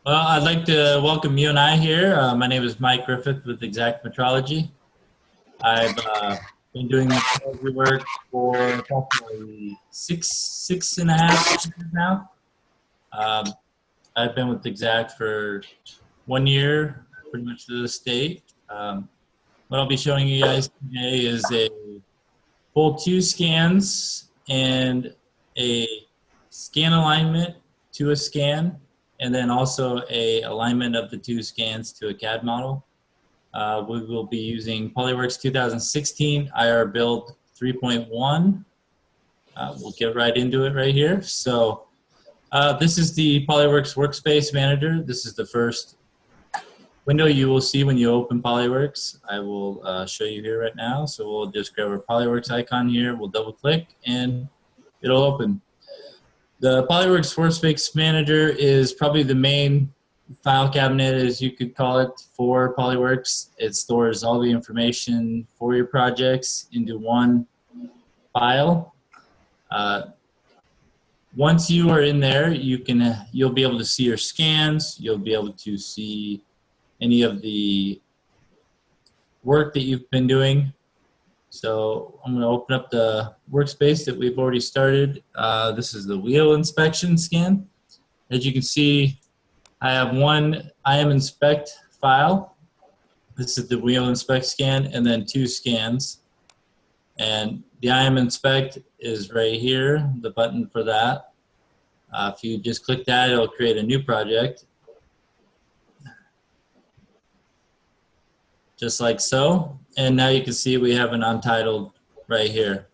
Well, I'd like to welcome you and I here. My name is Mike Griffith with Exact Metrology. I've been doing metrology work for approximately six and a half years now. Um, I've been with Exact for 1 year, pretty much to this date. What I'll be showing you guys today is a full two scans and a scan alignment to a scan, and then also a alignment of the two scans to a CAD model. We will be using PolyWorks 2016 IR build 3.1. We'll get right into it right here. So this is the PolyWorks Workspace Manager. This is the first window you will see when you open PolyWorks. I will show you here right now. So we'll just grab our PolyWorks icon here. We'll double click and it'll open. The PolyWorks Workspace Manager is probably the main file cabinet, as you could call it, for PolyWorks. It stores all the information for your projects into one file. Once you are in there, you'll be able to see your scans. You'll be able to see any of the work that you've been doing. So I'm going to open up the workspace that we've already started. This is the wheel inspection scan. As you can see, I have one IM inspect file. This is the wheel inspect scan, and then two scans. And the IM inspect is right here, the button for that. If you just click that, it'll create a new project. Just like so. And now you can see we have an untitled right here.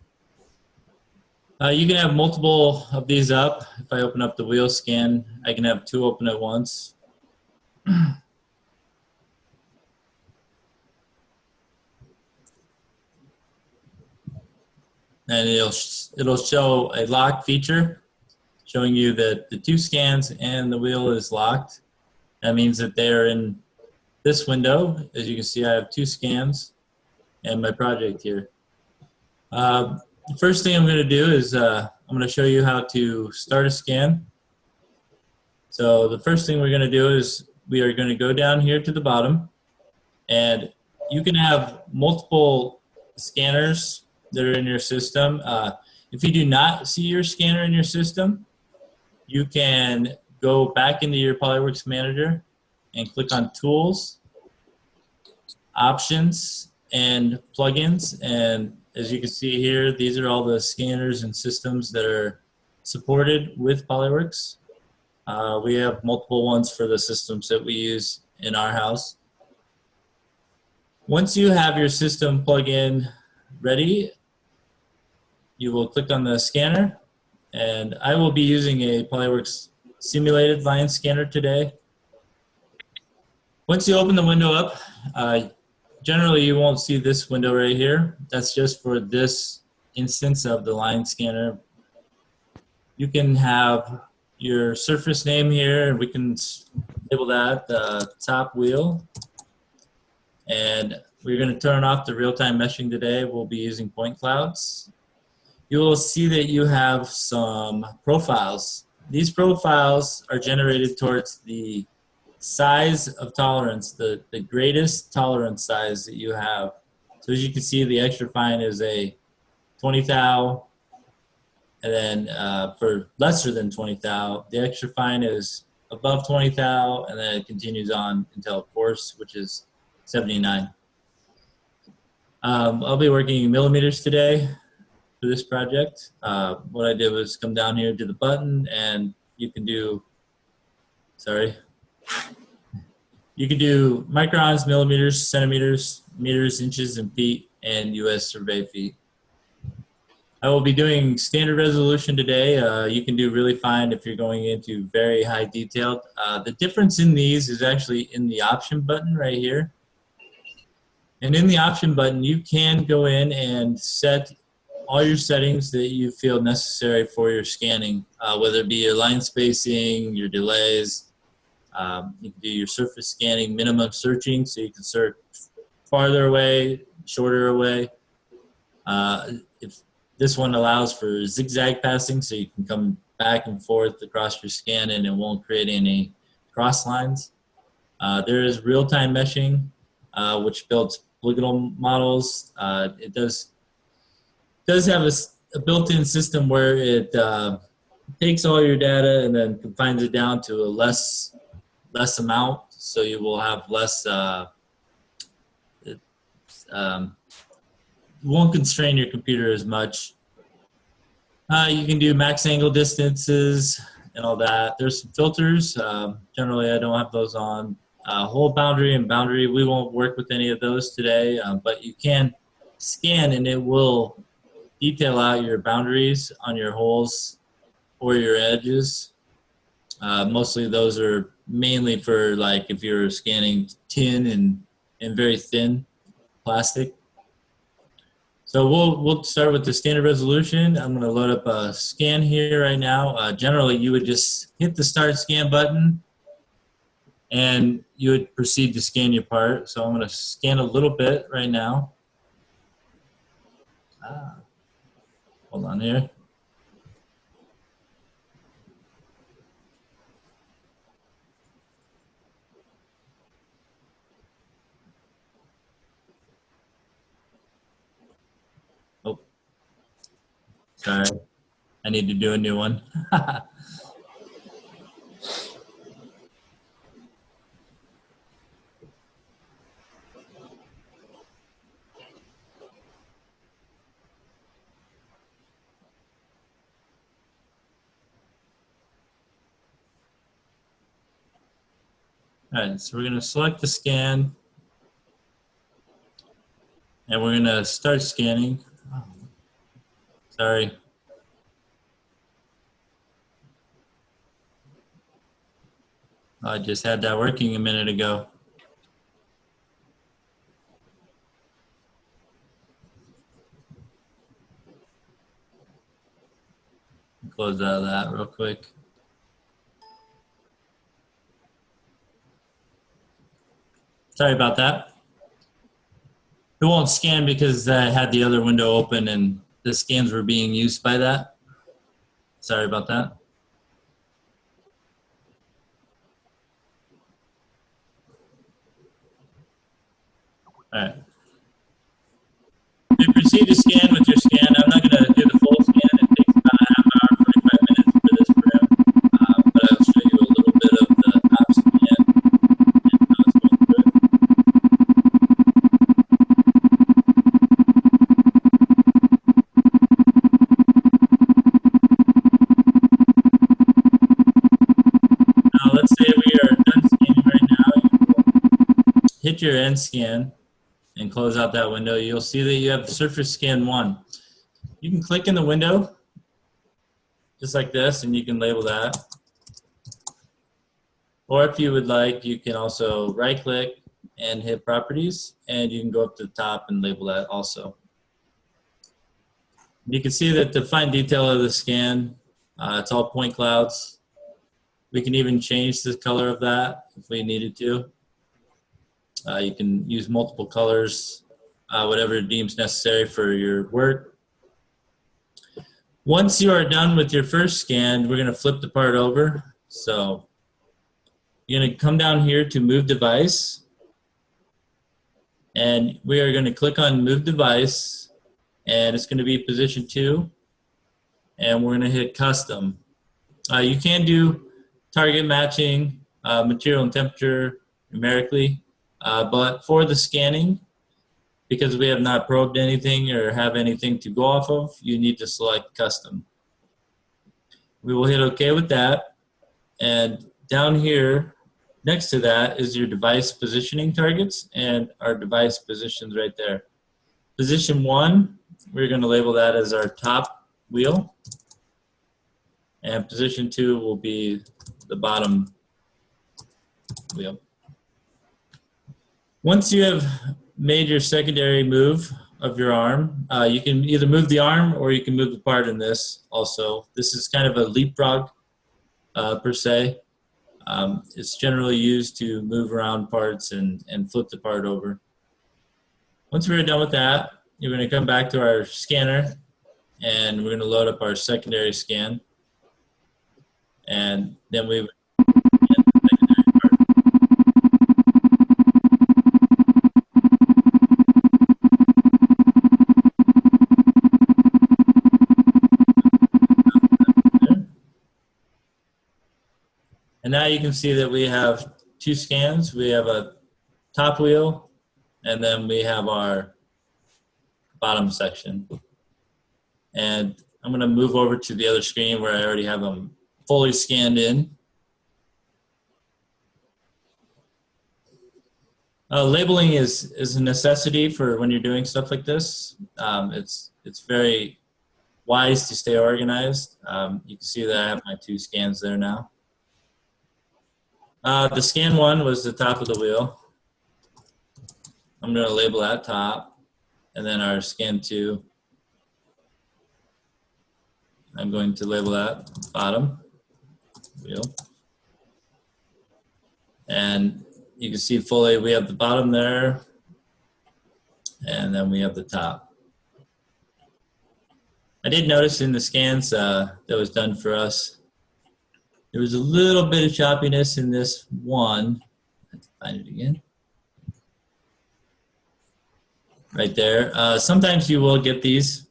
You can have multiple of these up. If I open up the wheel scan, I can have two open at once. And it'll show a lock feature showing you that the two scans and the wheel is locked. That means that they're in this window. As you can see, I have two scans and my project here. The first thing I'm going to do is I'm going to show you how to start a scan. So the first thing we're going to do is we are going to go down here to the bottom, and you can have multiple scanners that are in your system. If you do not see your scanner in your system, you can go back into your PolyWorks Manager and click on Tools, Options, and Plugins. And as you can see here, these are all the scanners and systems that are supported with PolyWorks. We have multiple ones for the systems that we use in our house. Once you have your system plug-in ready, you will click on the scanner, and I will be using a PolyWorks simulated line scanner today. Once you open the window up, generally you won't see this window right here. That's just for this instance of the line scanner. You can have your surface name here, and we can label that the top wheel. And we're going to turn off the real-time meshing today. We'll be using point clouds. You will see that you have some profiles. These profiles are generated towards the size of tolerance, the greatest tolerance size that you have. So as you can see, the extra fine is a 20 thou, and then for lesser than 20 thou, the extra fine is above 20 thou, and then it continues on until coarse, which is 79. I'll be working in millimeters today for this project. What I did was come down here to the button, and you can do, you can do microns, millimeters, centimeters, meters, inches, and feet, and US survey feet. I will be doing standard resolution today. You can do really fine if you're going into very high detailed. The difference in these is actually in the option button right here. And in the option button, you can go in and set all your settings that you feel necessary for your scanning, whether it be your line spacing, your delays. You can do your surface scanning, minimum searching, so you can search farther away, shorter away. If this one allows for zigzag passing, so you can come back and forth across your scan and it won't create any cross lines. There is real-time meshing, which builds polygonal models. It does have a built-in system where it takes all your data and then confines it down to a less amount, so you will have less. Won't constrain your computer as much. You can do max angle distances and all that. There's some filters. Generally, I don't have those on. Hole boundary and boundary, we won't work with any of those today, but you can scan and it will detail out your boundaries on your holes or your edges. Mostly those are mainly for like if you're scanning tin and very thin plastic. So we'll start with the standard resolution. I'm going to load up a scan here right now. Generally, you would just hit the start scan button and you would proceed to scan your part. So I'm going to scan a little bit right now. Hold on here. Oh, sorry. I need to do a new one. All right, so we're going to select the scan and we're going to start scanning. Oh, sorry. I just had that working a minute ago. Close out of that real quick. Sorry about that. It won't scan because I had the other window open and the scans were being used by that. Sorry about that. All right. You proceed to scan with your scan. I'm not going to do the full scan. It takes about a half hour, 45 minutes for this program. But I'll show you a little bit of the top scan and how it's going through it. Now let's say we are done scanning right now. You will hit your end scan and close out that window. You'll see that you have surface scan 1. You can click in the window just like this and you can label that. Or if you would like, you can also right click and hit properties and you can go up to the top and label that also. You can see that the fine detail of the scan, it's all point clouds. We can even change the color of that if we needed to. You can use multiple colors, whatever deems necessary for your work. Once you are done with your first scan, we're going to flip the part over. So you're going to come down here to Move Device. And we are going to click on Move Device. And it's going to be position 2. And we're going to hit Custom. You can do target matching, material and temperature numerically. But for the scanning, because we have not probed anything or have anything to go off of, you need to select custom. We will hit OK with that. And down here, next to that is your device positioning targets and our device positions right there. Position 1, we're going to label that as our top wheel. And position 2 will be the bottom wheel. Once you have made your secondary move of your arm, you can either move the arm or you can move the part in this also. This is kind of a leapfrog per se. It's generally used to move around parts and flip the part over. Once we're done with that, you're going to come back to our scanner and we're going to load up our secondary scan. And then we would get the secondary And now you can see that we have two scans. We have a top wheel, and then we have our bottom section. And I'm going to move over to the other screen where I already have them fully scanned in. Labeling is a necessity for when you're doing stuff like this. It's very wise to stay organized. You can see that I have my two scans there now. The scan one was the top of the wheel. I'm going to label that top, and then our scan two, I'm going to label that bottom wheel. And you can see fully we have the bottom there, and then we have the top. I did notice in the scans that was done for us, there was a little bit of choppiness in this one. I have to find it again. Right there. Sometimes you will get these.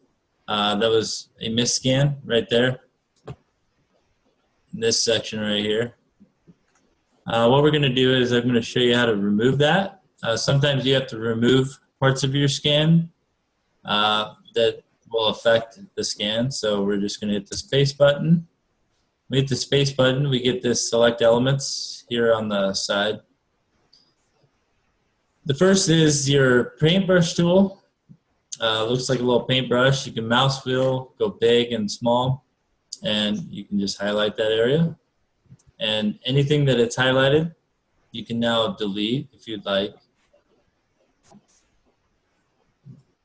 That was a misscan right there. In this section right here. What we're going to do is I'm going to show you how to remove that. Sometimes you have to remove parts of your scan that will affect the scan. So we're just going to hit the space button. We hit the space button, we get this select elements here on the side. The first is your paintbrush tool. Looks like a little paintbrush. You can mouse wheel, go big and small, and you can just highlight that area. And anything that it's highlighted, you can now delete if you'd like.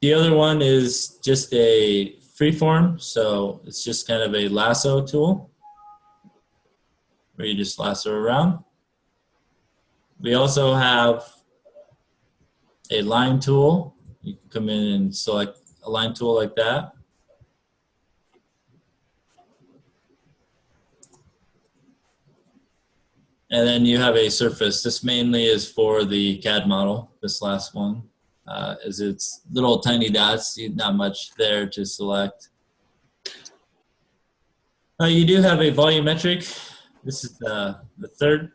The other one is just a freeform, so it's just kind of a lasso tool where you just lasso around. We also have a line tool. You can come in and select a line tool like that. And then you have a surface. This mainly is for the CAD model, this last one, as it's little tiny dots, not much there to select. You do have a volumetric. This is the third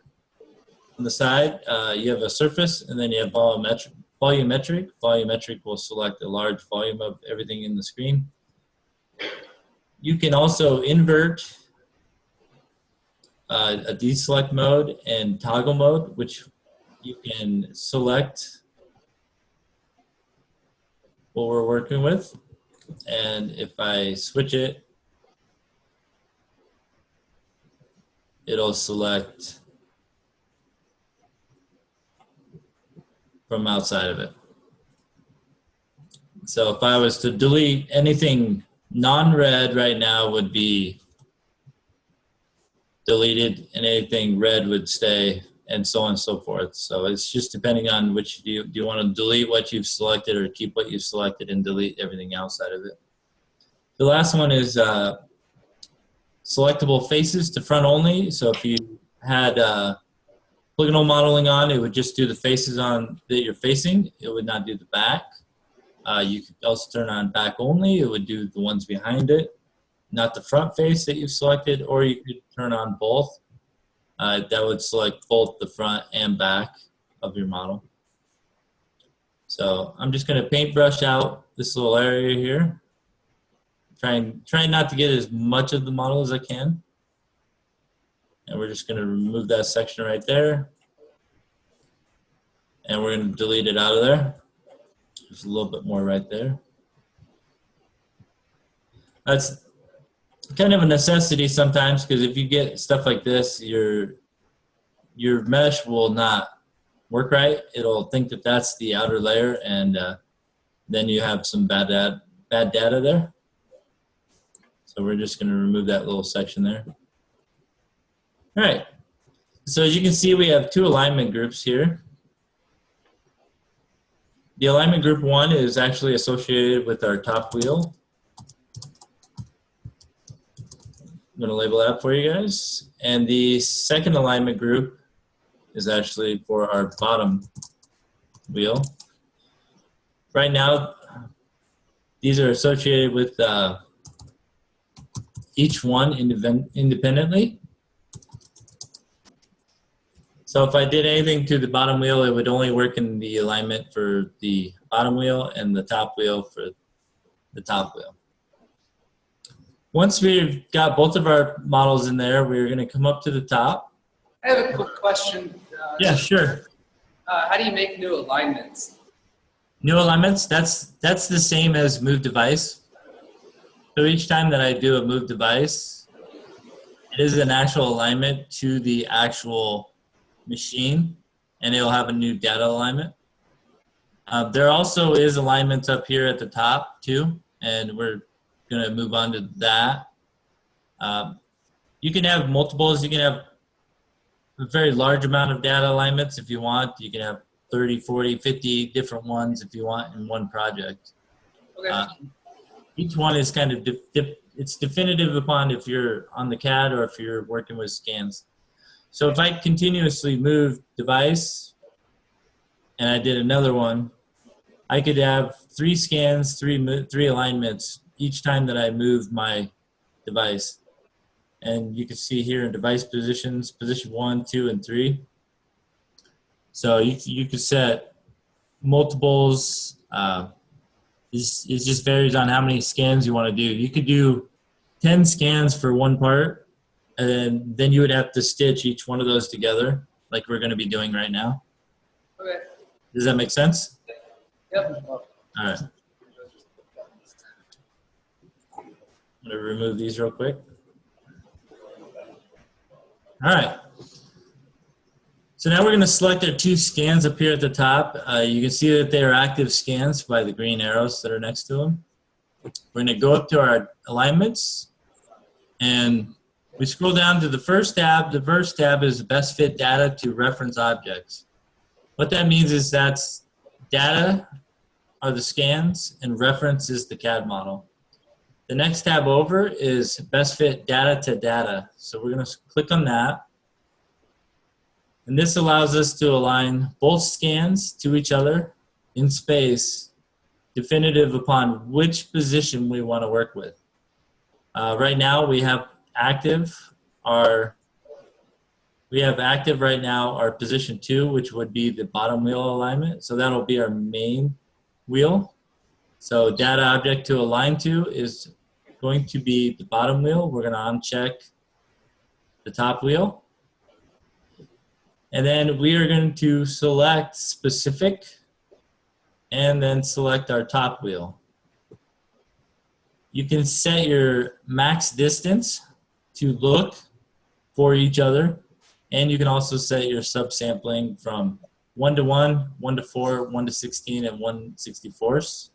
on the side. You have a surface, and then you have volumetric. Volumetric will select a large volume of everything in the screen. You can also invert a deselect mode and toggle mode, which you can select what we're working with. And if I switch it, it'll select from outside of it. So if I was to delete anything non-red right now would be deleted, and anything red would stay, and so on and so forth. So it's just depending on which do you want to delete what you've selected or keep what you've selected and delete everything outside of it. The last one is selectable faces to front only. So if you had polygonal modeling on, it would just do the faces on that you're facing. It would not do the back. You could also turn on back only. It would do the ones behind it, not the front face that you've selected, or you could turn on both. That would select both the front and back of your model. So I'm just going to paintbrush out this little area here. Trying not to get as much of the model as I can. And we're just going to remove that section right there. And we're going to delete it out of there. There's a little bit more right there. That's kind of a necessity sometimes, because if you get stuff like this, your mesh will not work right. It'll think that that's the outer layer, and then you have some bad data there. So we're just going to remove that little section there. All right. So as you can see, we have two alignment groups here. The alignment group 1 is actually associated with our top wheel. I'm going to label that for you guys. And the second alignment group is actually for our bottom wheel. Right now, these are associated with each one independently. So if I did anything to the bottom wheel, it would only work in the alignment for the bottom wheel and the top wheel for the top wheel. Once we've got both of our models in there, we're going to come up to the top. I have a quick question. Yeah, sure. How do you make new alignments? New alignments, that's the same as move device. So each time that I do a move device, it is an actual alignment to the actual machine, and it'll have a new data alignment. There also is alignments up here at the top too, and we're going to move on to that. You can have multiples. You can have a very large amount of data alignments if you want. You can have 30, 40, 50 different ones if you want in one project. Okay. Each one is kind of, it's definitive upon if you're on the CAD or if you're working with scans. So if I continuously move device and I did another one, I could have 3 scans, three alignments each time that I move my device. And you can see here in device positions, position 1, 2, and 3. So you could set multiples. It just varies on how many scans you want to do. You could do 10 scans for one part, and then you would have to stitch each one of those together, like we're going to be doing right now. Okay. Does that make sense? Yep. All right. I'm going to remove these real quick. All right. So now we're going to select our 2 scans up here at the top. You can see that they are active scans by the green arrows that are next to them. We're going to go up to our alignments, and we scroll down to the first tab. The first tab is best fit data to reference objects. What that means is that's data are the scans and reference is the CAD model. The next tab over is best fit data to data. So we're going to click on that. And this allows us to align both scans to each other in space, definitive upon which position we want to work with. Right now we have active right now our position 2, which would be the bottom wheel alignment. So that'll be our main wheel. So data object to align to is going to be the bottom wheel. We're going to uncheck the top wheel. And then we are going to select specific and then select our top wheel. You can set your max distance to look for each other, and you can also set your subsampling from 1 to 1, 1 to 4, 1 to 16, and 1/64.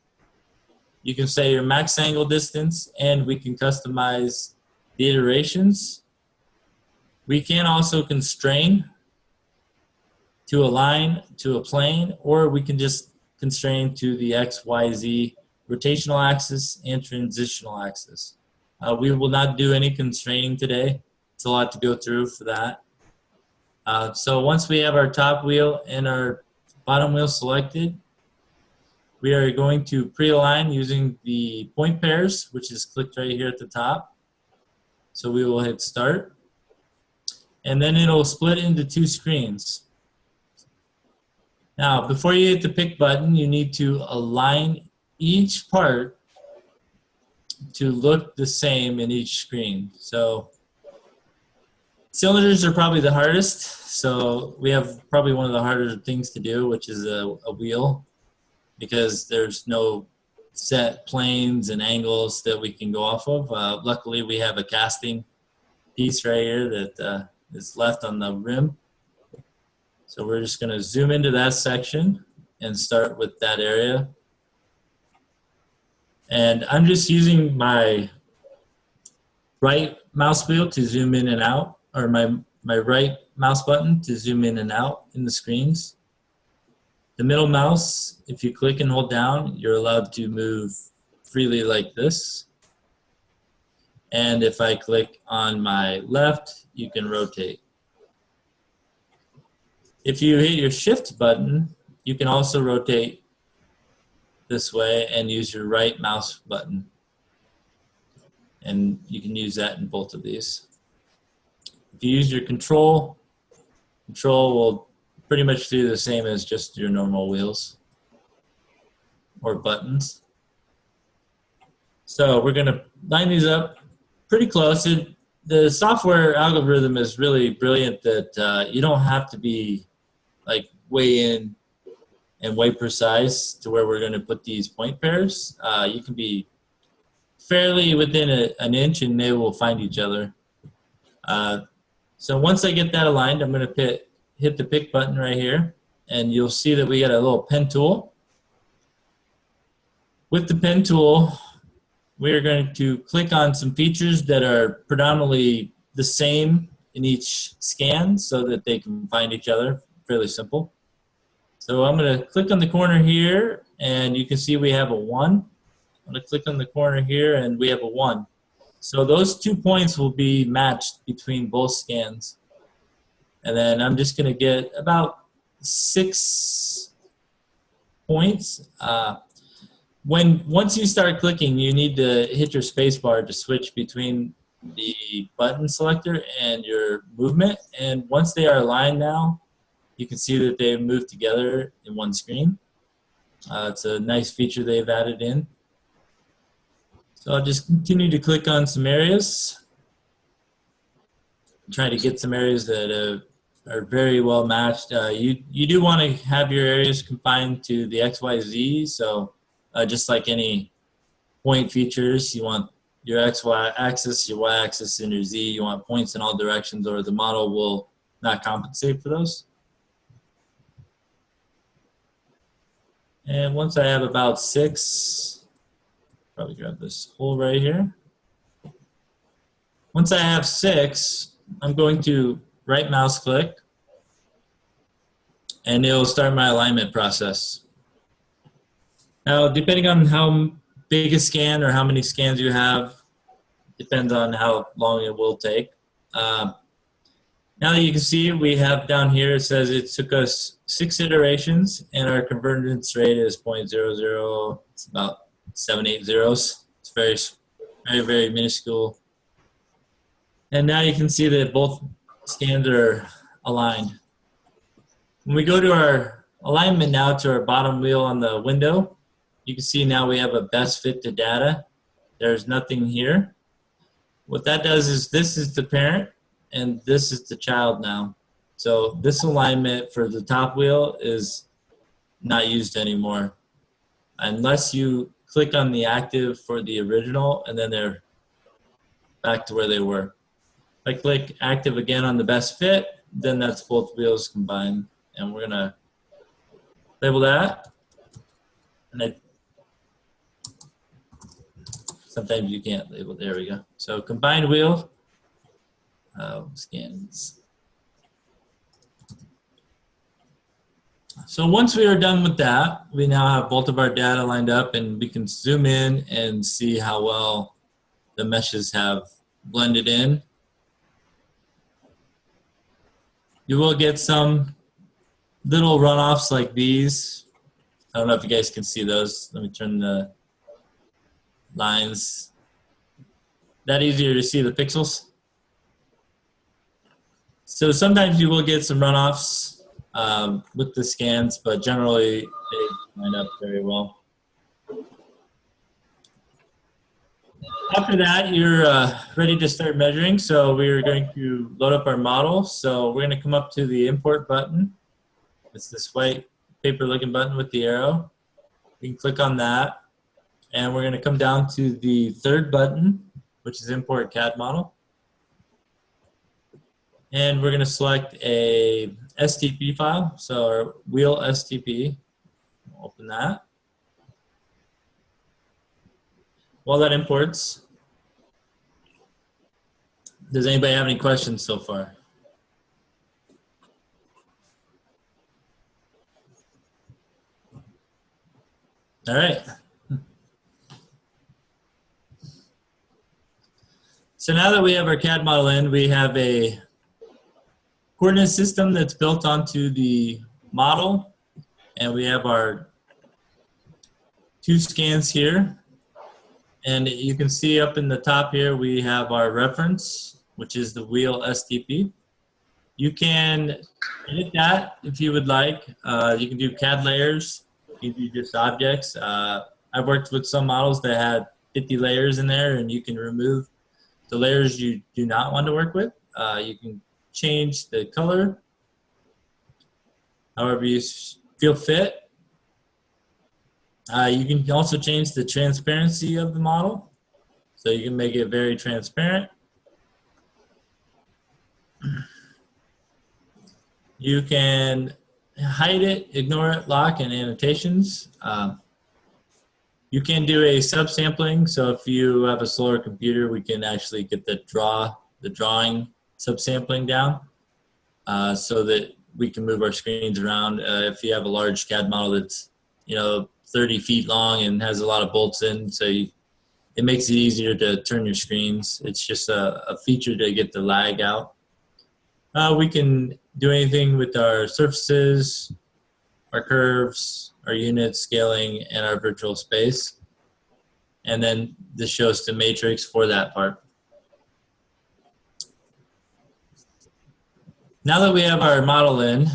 You can set your max angle distance, and we can customize the iterations. We can also constrain to align to a plane, or we can just constrain to the X, Y, Z rotational axis and transitional axis. We will not do any constraining today. It's a lot to go through for that. So once we have our top wheel and our bottom wheel selected, we are going to pre-align using the point pairs, which is clicked right here at the top. So we will hit start. And then it'll split into 2 screens. Now, before you hit the pick button, you need to align each part to look the same in each screen. So cylinders are probably the hardest. So we have probably one of the harder things to do, which is a wheel, because there's no set planes and angles that we can go off of. Luckily, we have a casting piece right here that is left on the rim. So we're just going to zoom into that section and start with that area. And I'm just using my right mouse wheel to zoom in and out, or my right mouse button to zoom in and out in the screens. The middle mouse, if you click and hold down, you're allowed to move freely like this. And if I click on my left, you can rotate. If you hit your shift button, you can also rotate this way and use your right mouse button. And you can use that in both of these. If you use your control Control will pretty much do the same as just your normal wheels or buttons. So we're going to line these up pretty close. The software algorithm is really brilliant that you don't have to be like way in and way precise to where we're going to put these point pairs. You can be fairly within an inch and they will find each other. So once I get that aligned, I'm going to hit the pick button right here, and you'll see that we got a little pen tool. With the pen tool, we are going to click on some features that are predominantly the same in each scan so that they can find each other. Fairly simple. So I'm going to click on the corner here, and you can see we have a 1. I'm going to click on the corner here, and we have a 1. So those 2 points will be matched between both scans. And then I'm just going to get about 6 points. Once you start clicking, you need to hit your space bar to switch between the button selector and your movement. And once they are aligned now, you can see that they've moved together in one screen. It's a nice feature they've added in. So I'll just continue to click on some areas. Try to get some areas that are very well matched. You do want to have your areas confined to the XYZ. So just like any point features, you want your XY axis, your Y axis, and your Z. You want points in all directions, or the model will not compensate for those. And once I have about 6, probably grab this hole right here. Once I have 6, I'm going to right mouse click, and it'll start my alignment process. Now, depending on how big a scan or how many scans you have, depends on how long it will take. Now that you can see, we have down here, it says it took us 6 iterations, and our convergence rate is 0.00. It's about 7-8 zeros. It's very, very, very minuscule. And now you can see that both scans are aligned. When we go to our alignment now to our bottom wheel on the window, you can see now we have a best fit to data. There's nothing here. What that does is this is the parent and this is the child now. So this alignment for the top wheel is not used anymore unless you click on the active for the original, and then they're back to where they were. If I click active again on the best fit, then that's both wheels combined. And we're gonna label that. And sometimes you can't label, there we go. So combined wheel scans. So once we are done with that, we now have both of our data lined up, and we can zoom in and see how well the meshes have blended in. You will get some little runoffs like these. I don't know if you guys can see those. Let me turn the lines. That easier to see the pixels? So sometimes you will get some runoffs with the scans, but generally they line up very well. After that, you're ready to start measuring. So we're going to load up our model. So we're going to come up to the import button. It's this white paper looking button with the arrow. You can click on that. And we're going to come down to the third button, which is import CAD model. And we're going to select a STP file. So our wheel STP, open that. While that imports, does anybody have any questions so far? All right. So now that we have our CAD model in, we have a coordinate system that's built onto the model, and we have our 2 scans here. And you can see up in the top here, we have our reference, which is the wheel STP. You can edit that if you would like. You can do CAD layers. You can do just objects. I've worked with some models that had 50 layers in there, and you can remove the layers you do not want to work with. You can change the color however you feel fit. You can also change the transparency of the model. So you can make it very transparent. You can hide it, ignore it, lock, and annotations. You can do a subsampling. So if you have a slower computer, we can actually get the drawing subsampling down so that we can move our screens around. If you have a large CAD model that's 30 feet long and has a lot of bolts in, so it makes it easier to turn your screens. It's just a feature to get the lag out. We can do anything with our surfaces, our curves, our units, scaling, and our virtual space. And then this shows the matrix for that part. Now that we have our model in,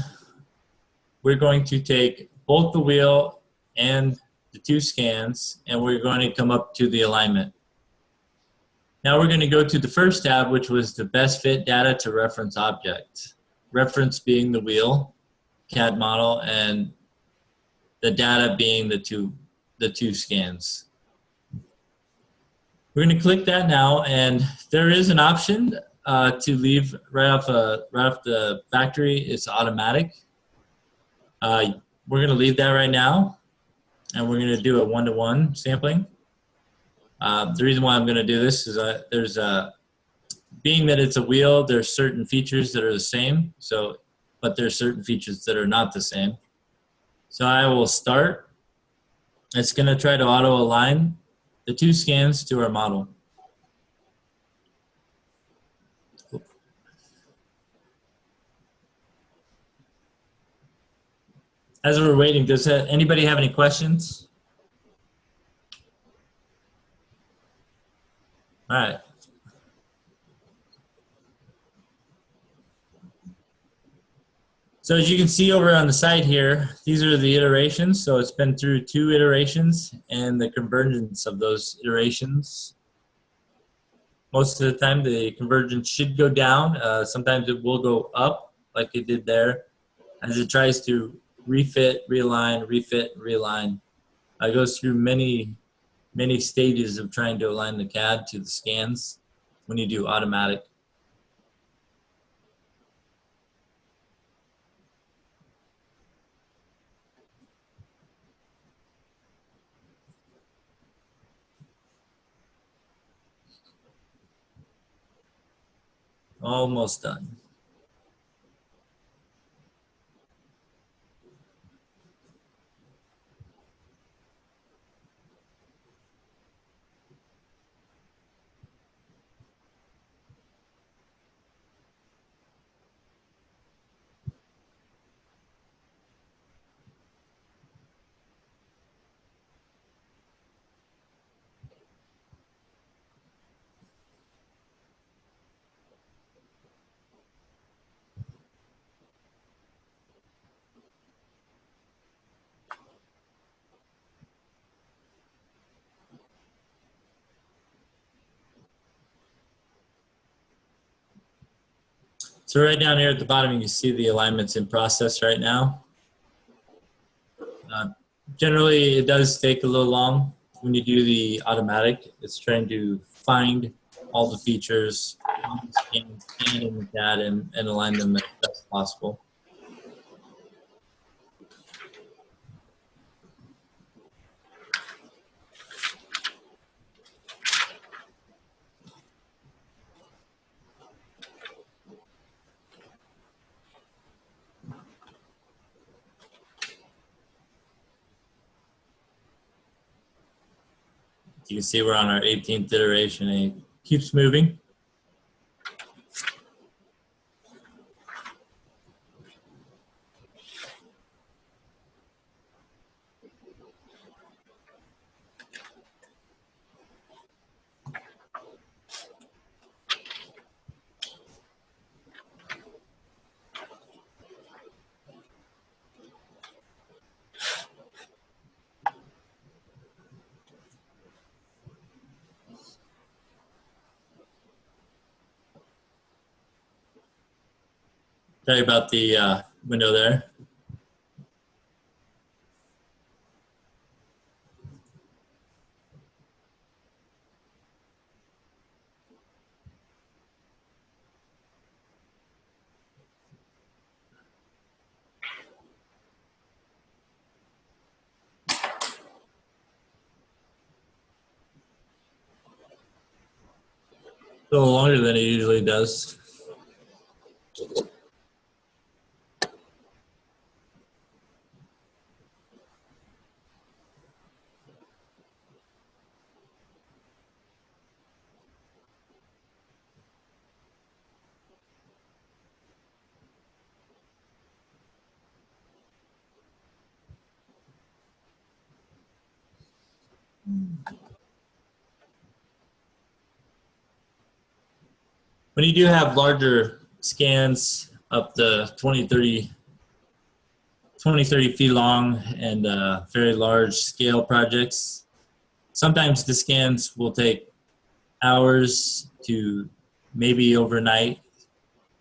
we're going to take both the wheel and the two scans, and we're going to come up to the alignment. Now we're going to go to the first tab, which was the best fit data to reference object. Reference being the wheel, CAD model, and the data being the two scans. We're going to click that now, and there is an option to leave right off the factory. It's automatic. We're going to leave that right now, and we're going to do a one-to-one sampling. The reason why I'm going to do this is being that it's a wheel, there's certain features that are the same, but there's certain features that are not the same. So I will start. It's going to try to auto-align the two scans to our model. As we're waiting, does anybody have any questions? All right. So as you can see over on the side here, these are the iterations. So it's been through 2 iterations and the convergence of those iterations. Most of the time the convergence should go down. Sometimes it will go up like it did there as it tries to refit, realign, refit, realign. It goes through many stages of trying to align the CAD to the scans when you do automatic. Almost done. So right down here at the bottom, you can see the alignments in process right now. Generally, it does take a little long when you do the automatic. It's trying to find all the features on the scan and in the CAD and align them as best possible. You can see we're on our 18th iteration and it keeps moving. Sorry about the window there. A little longer than it usually does. When you do have larger scans up to 20, 30 feet long and very large scale projects, sometimes the scans will take hours to maybe overnight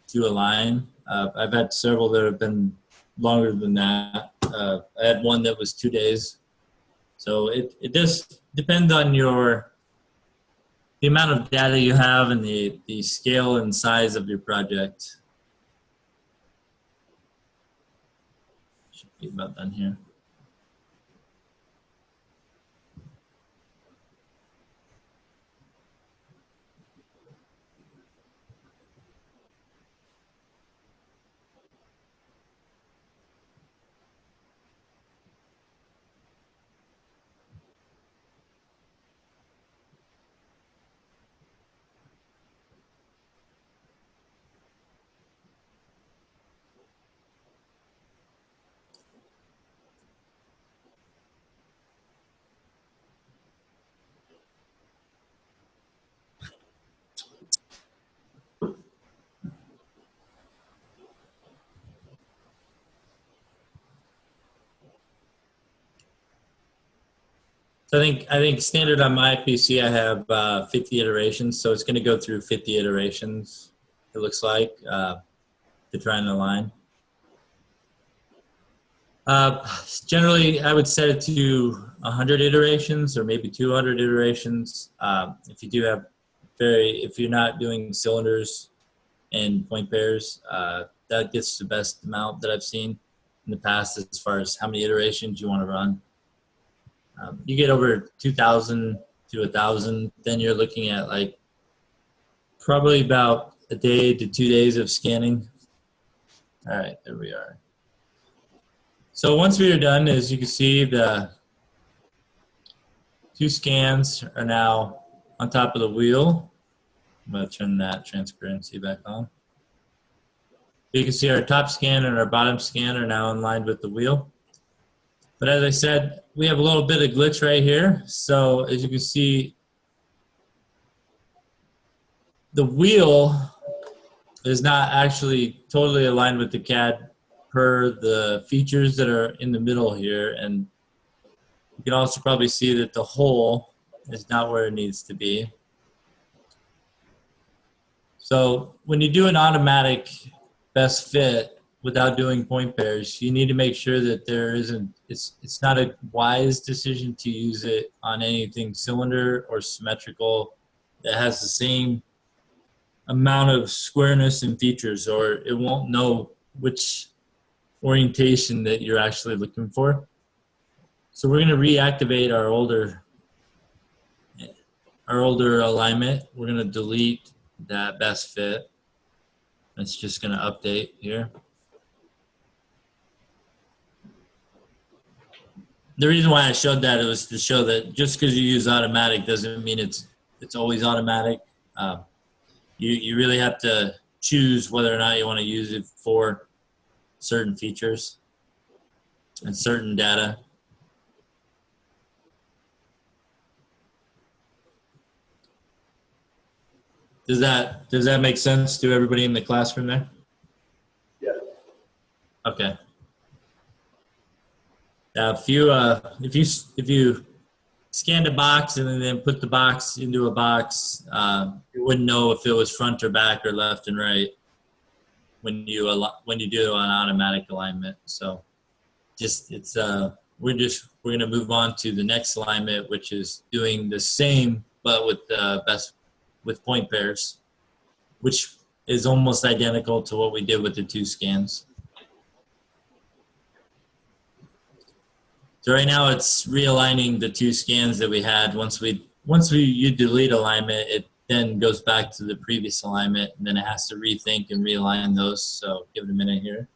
to align. I've had several that have been longer than that. I had one that was 2 days. So it does depend on the amount of data you have and the scale and size of your project. Should be about done here. So I think standard on my PC, I have 50 iterations. So it's going to go through 50 iterations, it looks like, to try and align. Generally, I would set it to 100 iterations or maybe 200 iterations. If you do have if you're not doing cylinders and point pairs, that gets the best amount that I've seen in the past as far as how many iterations you want to run. You get over 2,000 to 1,000, then you're looking at like probably about a day to 2 days of scanning. All right, there we are. So once we are done, as you can see, the 2 scans are now on top of the wheel. I'm going to turn that transparency back on. You can see our top scan and our bottom scan are now in line with the wheel. But as I said, we have a little bit of glitch right here. So as you can see, the wheel is not actually totally aligned with the CAD per the features that are in the middle here. And you can also probably see that the hole is not where it needs to be. So when you do an automatic best fit without doing point pairs, you need to make sure that there isn't, it's not a wise decision to use it on anything cylinder or symmetrical that has the same amount of squareness and features, or it won't know which orientation that you're actually looking for. So we're going to reactivate our older alignment. We're going to delete that best fit. It's just going to update here. The reason why I showed that was to show that just because you use automatic doesn't mean it's always automatic. You really have to choose whether or not you want to use it for certain features and certain data. Does that make sense to everybody in the classroom there? Yeah. Okay. If you scanned a box and then put the box into a box, you wouldn't know if it was front or back or left and right. when you do an automatic alignment. So just we're going to move on to the next alignment, which is doing the same but with point pairs, which is almost identical to what we did with the 2 scans. So right now it's realigning the 2 scans that we had. Once you delete alignment, it then goes back to the previous alignment, and then it has to rethink and realign those. So give it a minute here.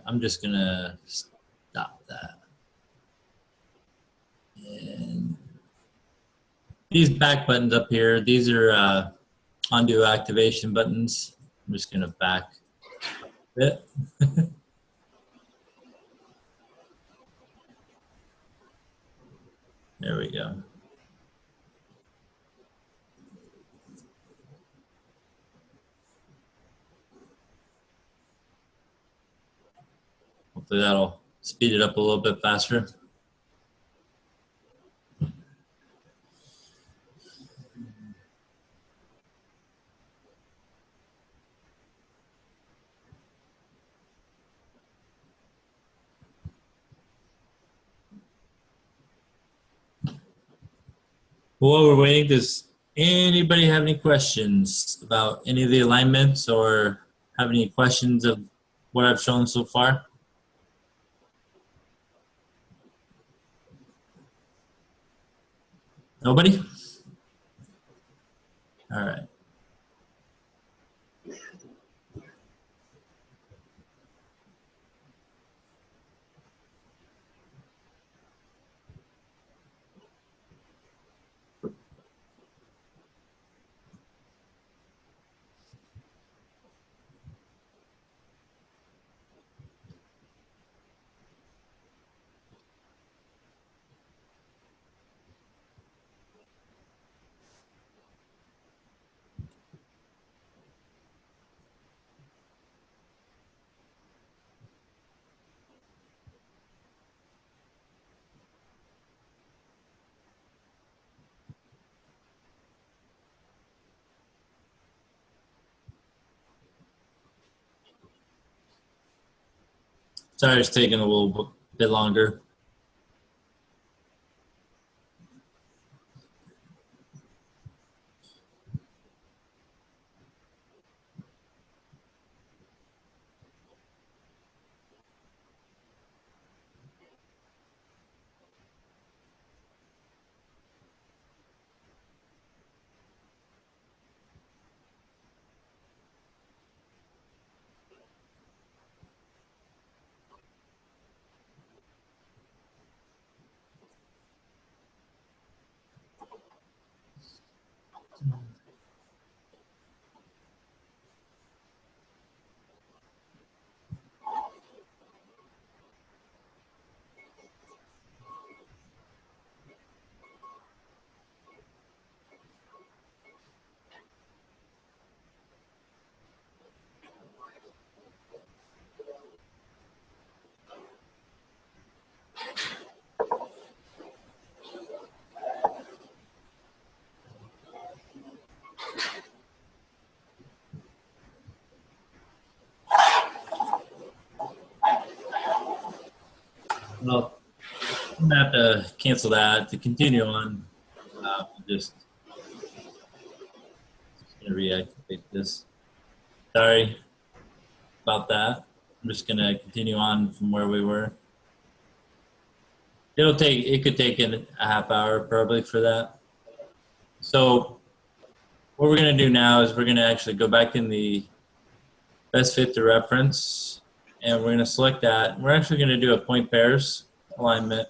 I'm just going to stop that. And these back buttons up here, these are undo activation buttons. I'm just going to back it. There we go. Hopefully that'll speed it up a little bit faster. While we're waiting, does anybody have any questions about any of the alignments or have any questions of what I've shown so far? Nobody? All right. Sorry, it's taking a little bit longer. Well, I'm gonna have to cancel that to continue on. Just to reactivate this. Sorry about that. I'm just going to continue on from where we were. It could take a half hour probably for that. So what we're going to do now is we're going to actually go back in the best fit to reference, and we're going to select that. We're actually going to do a point pairs alignment,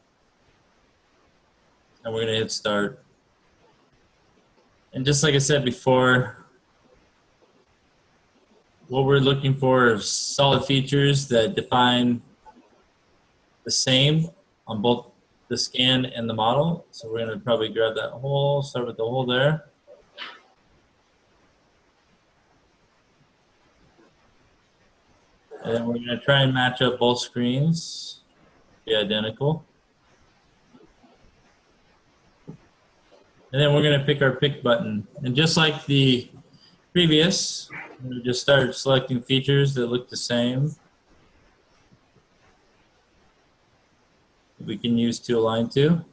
and we're going to hit start. And just like I said before, what we're looking for is solid features that define the same on both the scan and the model. So we're going to probably grab that hole, start with the hole there. And then we're going to try and match up both screens, be identical. And then we're going to pick our pick button. And just like the previous, we just start selecting features that look the same. We can use to align to.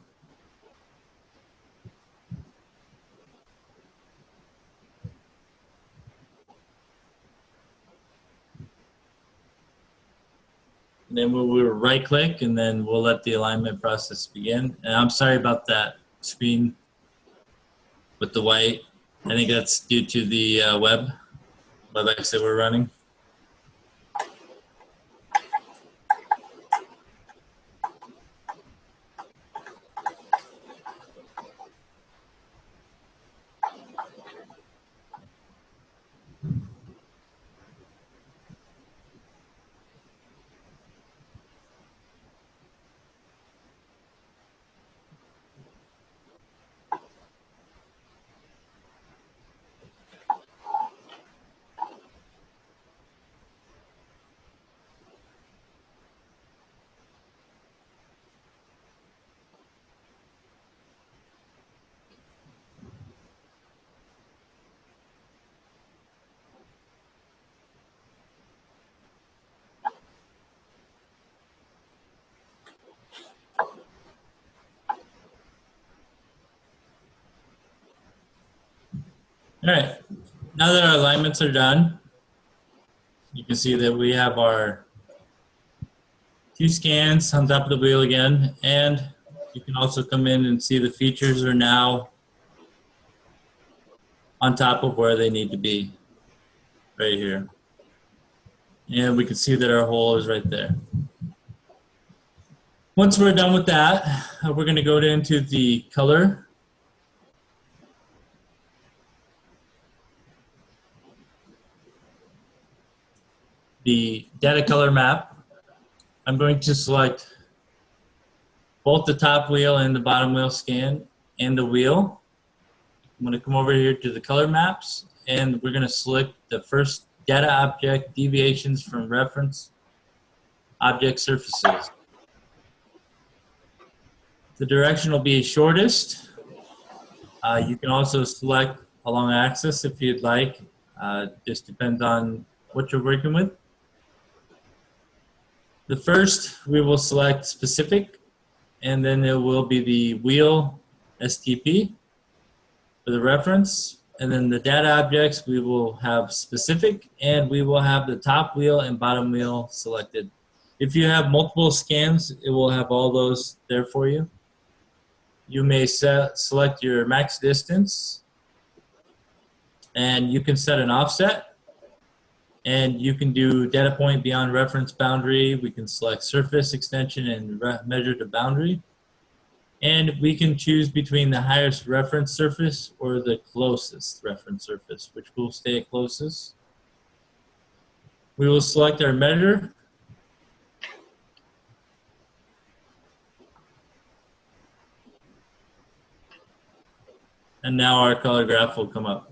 And then we'll right click and then we'll let the alignment process begin. And I'm sorry about that screen with the white. I think that's due to the WebEx that we're running. All right, now that our alignments are done, you can see that we have our 2 scans on top of the wheel again, and you can also come in and see the features are now on top of where they need to be, right here. And we can see that our hole is right there. Once we're done with that, we're going to go into the color. The data color map. I'm going to select both the top wheel and the bottom wheel scan and the wheel. I'm going to come over here to the color maps, and we're going to select the first data object deviations from reference object surfaces. The direction will be shortest. You can also select along axis if you'd like. Just depends on what you're working with. The first, we will select specific, and then it will be the wheel STP for the reference. And then the data objects, we will have specific, and we will have the top wheel and bottom wheel selected. If you have multiple scans, it will have all those there for you. You may select your max distance, and you can set an offset. And you can do data point beyond reference boundary. We can select surface extension and measure the boundary. And we can choose between the highest reference surface or the closest reference surface, which will stay closest. We will select our measure. And now our color graph will come up.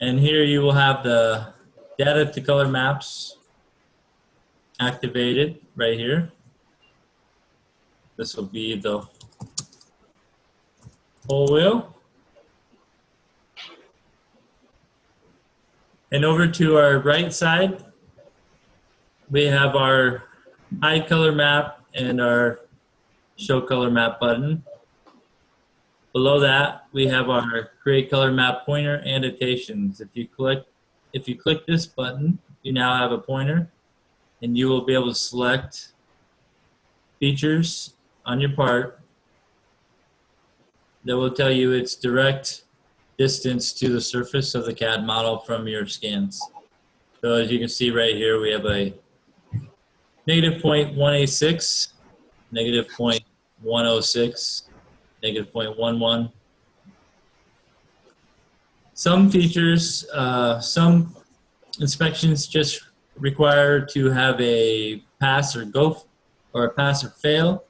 And here you will have the data to color maps activated right here. This will be the whole wheel. And over to our right side, we have our high color map and our Show Color Map button. Below that, we have our Create Color Map pointer annotations. If you click this button, you now have a pointer, and you will be able to select features on your part that will tell you its direct distance to the surface of the CAD model from your scans. So as you can see right here, we have a negative 0.186, negative 0.106, negative 0.11. Some features, some inspections just require to have a pass or go, or a pass or fail.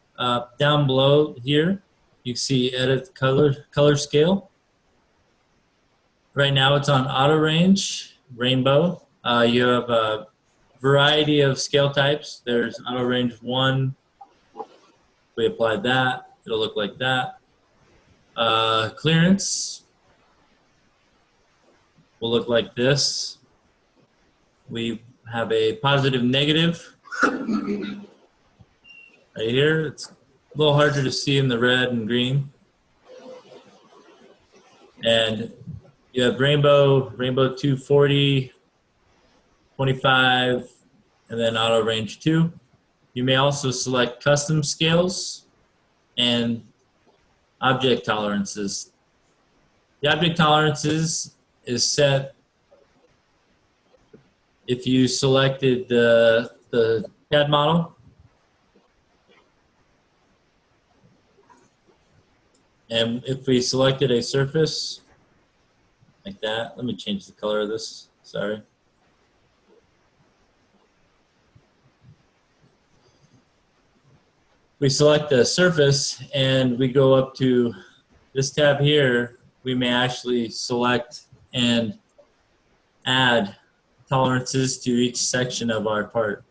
Down below here, you see edit color scale. Right now it's on auto range, rainbow. You have a variety of scale types. There's auto range 1. We apply that, it'll look like that. Clearance will look like this. We have a positive negative right here. It's a little harder to see in the red and green. And you have rainbow 240, 25, and then auto range 2. You may also select custom scales and object tolerances. The object tolerances is set if you selected the CAD model. And if we selected a surface like that, let me change the color of this, sorry. We select the surface and we go up to this tab here, we may actually select and add tolerances to each section of our part.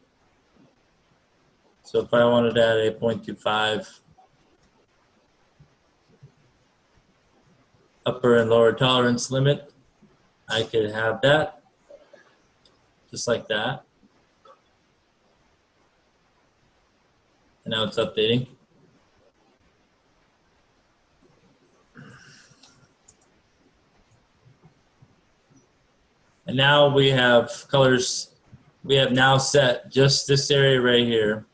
So if I wanted to add a 0.25 upper and lower tolerance limit, I could have that, just like that. And now it's updating. And now we have colors. We have now set just this area right here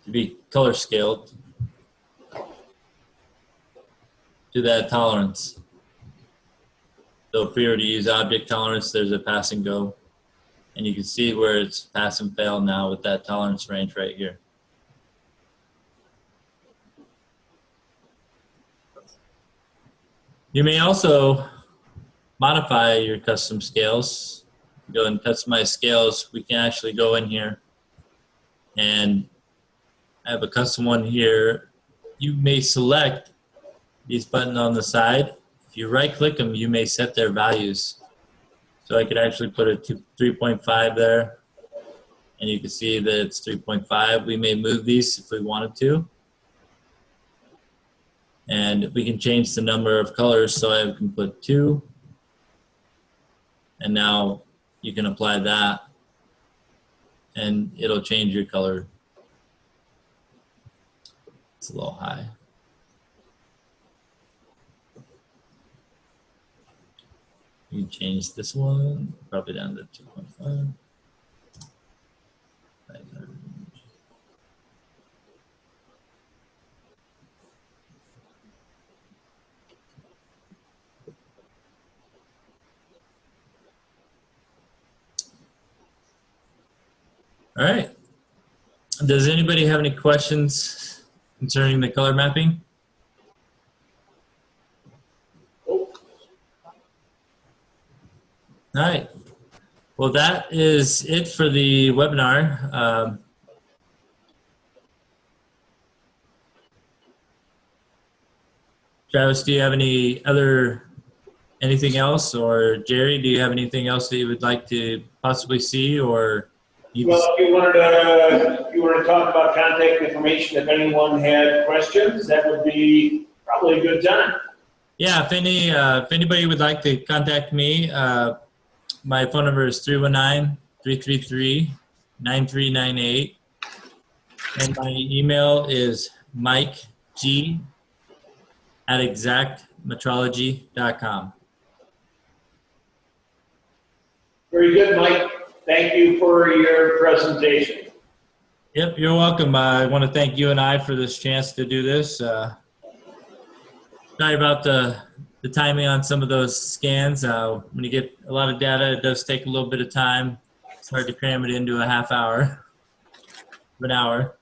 to be color scaled to that tolerance. So if we were to use object tolerance, there's a pass and go. And you can see where it's pass and fail now with that tolerance range right here. You may also modify your custom scales. Go and customize scales. We can actually go in here and I have a custom one here. You may select these buttons on the side. If you right click them, you may set their values. So I could actually put a 3.5 there, and you can see that it's 3.5. We may move these if we wanted to. And we can change the number of colors, so I can put 2. And now you can apply that, and it'll change your color. It's a little high. You can change this one, probably down to 2.5. All right. Does anybody have any questions concerning the color mapping? All right. Well, that is it for the webinar. Travis, do you have anything else? Or Jerry, do you have anything else that you would like to possibly see? Or well, if you wanted to talk about contact information, if anyone had questions, that would be probably a good time. Yeah, if anybody would like to contact me, my phone number is 319-333-9398. And my email is mikeg@exactmetrology.com. Very good, Mike. Thank you for your presentation. Yep, you're welcome. I want to thank you and I for this chance to do this. Sorry about the timing on some of those scans. When you get a lot of data, it does take a little bit of time. It's hard to cram it into a half hour, an hour.